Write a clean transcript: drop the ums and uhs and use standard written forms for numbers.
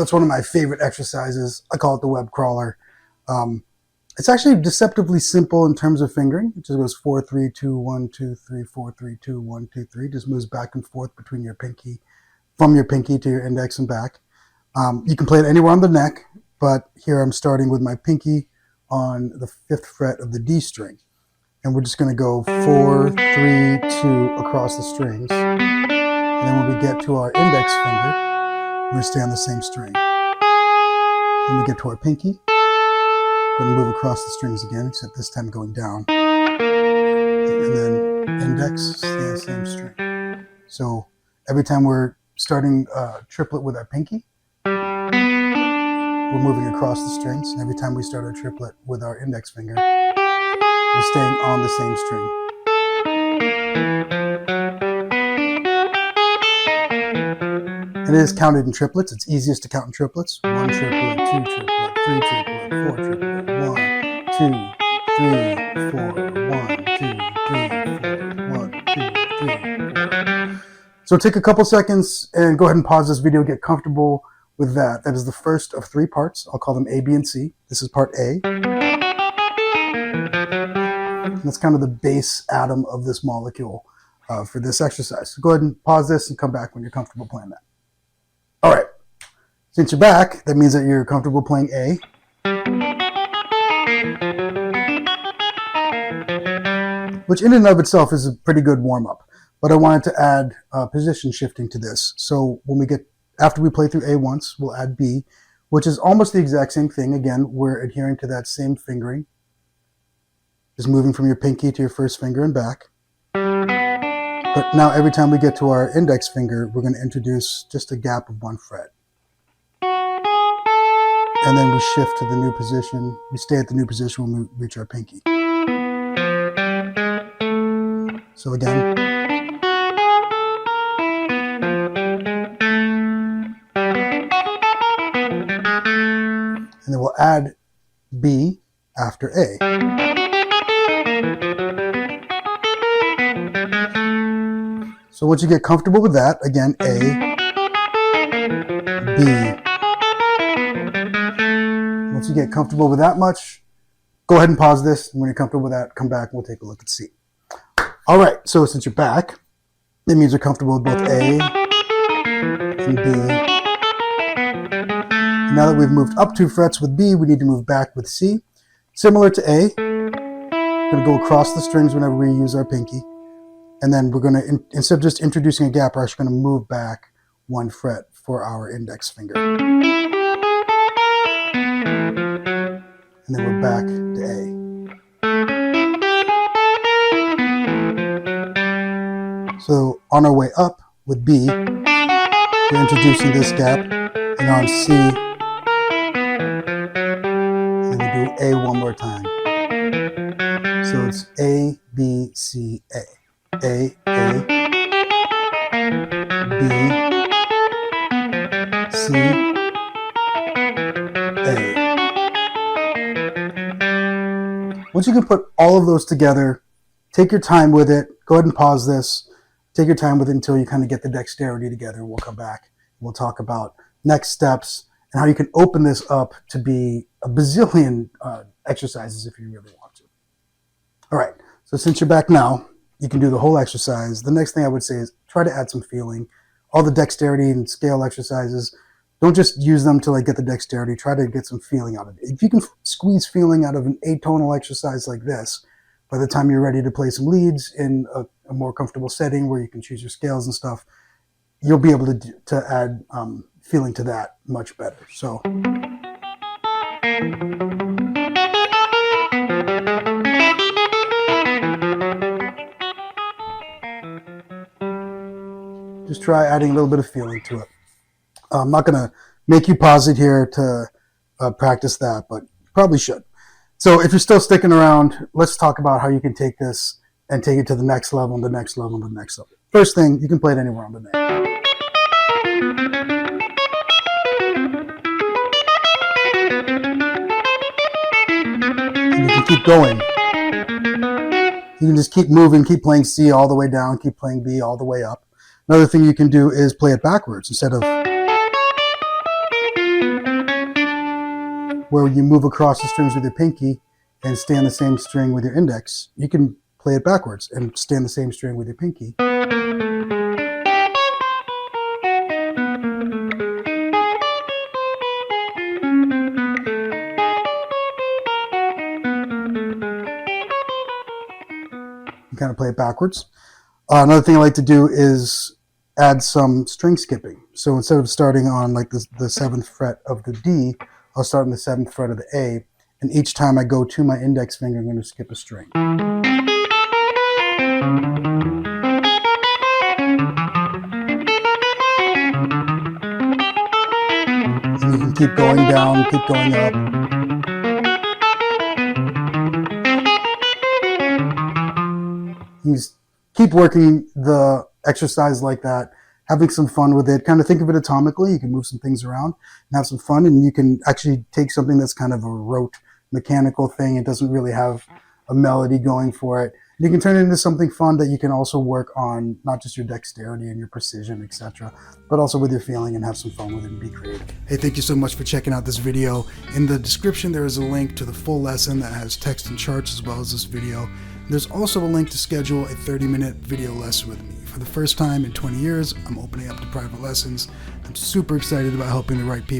that's one of my favorite exercises. I call it the Webcrawler. It's actually deceptively simple in terms of fingering. It just goes 4, 3, 2, 1, 2, 3, 4, 3, 2, 1, 2, 3. Just moves back and forth between your pinky, from your pinky to your index and back. You can play it anywhere on the neck, but here I'm starting with my pinky on the 5th fret of the D string. And we're just going to go 4, 3, 2 across the strings. And then when we get to our index finger, we're going to stay on the same string. Then we get to our pinky. We're going to move across the strings again, except this time going down. And then index, stay on the same string. So every time we're starting a triplet with our pinky, we're moving across the strings. And every time we start our triplet with our index finger, we're staying on the same string. It is counted in triplets. It's easiest to count in triplets. 1 triplet, 2 triplet, 3 triplet, 4 triplet, 1, 2, 3, 4, 1, 2, 3, 4, 1, 2, 3, 4. So take a couple seconds and go ahead and pause this video, get comfortable with that. That is the first of 3 parts. I'll call them A, B, and C. This is part A. And that's kind of the base atom of this molecule for this exercise. So go ahead and pause this and come back when you're comfortable playing that. All right. Since you're back, that means that you're comfortable playing A. Which in and of itself is a pretty good warm-up. But I wanted to add position shifting to this. So when we get, after we play through A once, we'll add B, which is almost the exact same thing. Again, we're adhering to that same fingering. Just moving from your pinky to your first finger and back. But now every time we get to our index finger, we're going to introduce just a gap of 1 fret. And then we shift to the new position. We stay at the new position when we reach our pinky. So again. And then we'll add B after A. So once you get comfortable with that, again, A, B. Once you get comfortable with that much, go ahead and pause this. And when you're comfortable with that, come back and we'll take a look at C. All right, so since you're back, that means you're comfortable with both A and B. And now that we've moved up 2 frets with B, we need to move back with C. Similar to A, we're going to go across the strings whenever we use our pinky. And then we're going to, instead of just introducing a gap, we're actually going to move back 1 fret for our index finger. And then we're back to A. So on our way up with B, we're introducing this gap. And on C, and we do A one more time. So it's A, B, C, A. A, B, C, A. Once you can put all of those together, take your time with it. Go ahead and pause this. Take your time with it until you kind of get the dexterity together. We'll come back. We'll talk about next steps and how you can open this up to be a bazillion exercises if you really want to. All right. So since you're back now, you can do the whole exercise. The next thing I would say is try to add some feeling. All the dexterity and scale exercises, don't just use them to like get the dexterity. Try to get some feeling out of it. If you can squeeze feeling out of an atonal exercise like this, by the time you're ready to play some leads in a more comfortable setting where you can choose your scales and stuff, you'll be able to add feeling to that much better. So. Just try adding a little bit of feeling to it. I'm not going to make you pause it here to practice that, but you probably should. So if you're still sticking around, let's talk about how you can take this and take it to the next level and the next level and the next level. First thing, you can play it anywhere on the neck. And you can keep going. You can just keep moving, keep playing C all the way down, keep playing B all the way up. Another thing you can do is play it backwards instead of where you move across the strings with your pinky and stay on the same string with your index. You can play it backwards and stay on the same string with your pinky. You kind of play it backwards. Another thing I like to do is add some string skipping. So instead of starting on like the 7th fret of the D, I'll start on the 7th fret of the A, and each time I go to my index finger, I'm going to skip a string. And you can keep going down, keep going up. You keep working the exercise like that, having some fun with it. Kind of think of it atomically. You can move some things around and have some fun, and you can actually take something that's kind of a rote mechanical thing. It doesn't really have a melody going for it. You can turn it into something fun that you can also work on, not just your dexterity and your precision, etc., but also with your feeling, and have some fun with it and be creative. Hey, thank you so much for checking out this video. In the description, there is a link to the full lesson that has text and charts as well as this video. There's also a link to schedule a 30-minute video lesson with me. For the first time in 20 years, I'm opening up to private lessons. I'm super excited about helping the right people.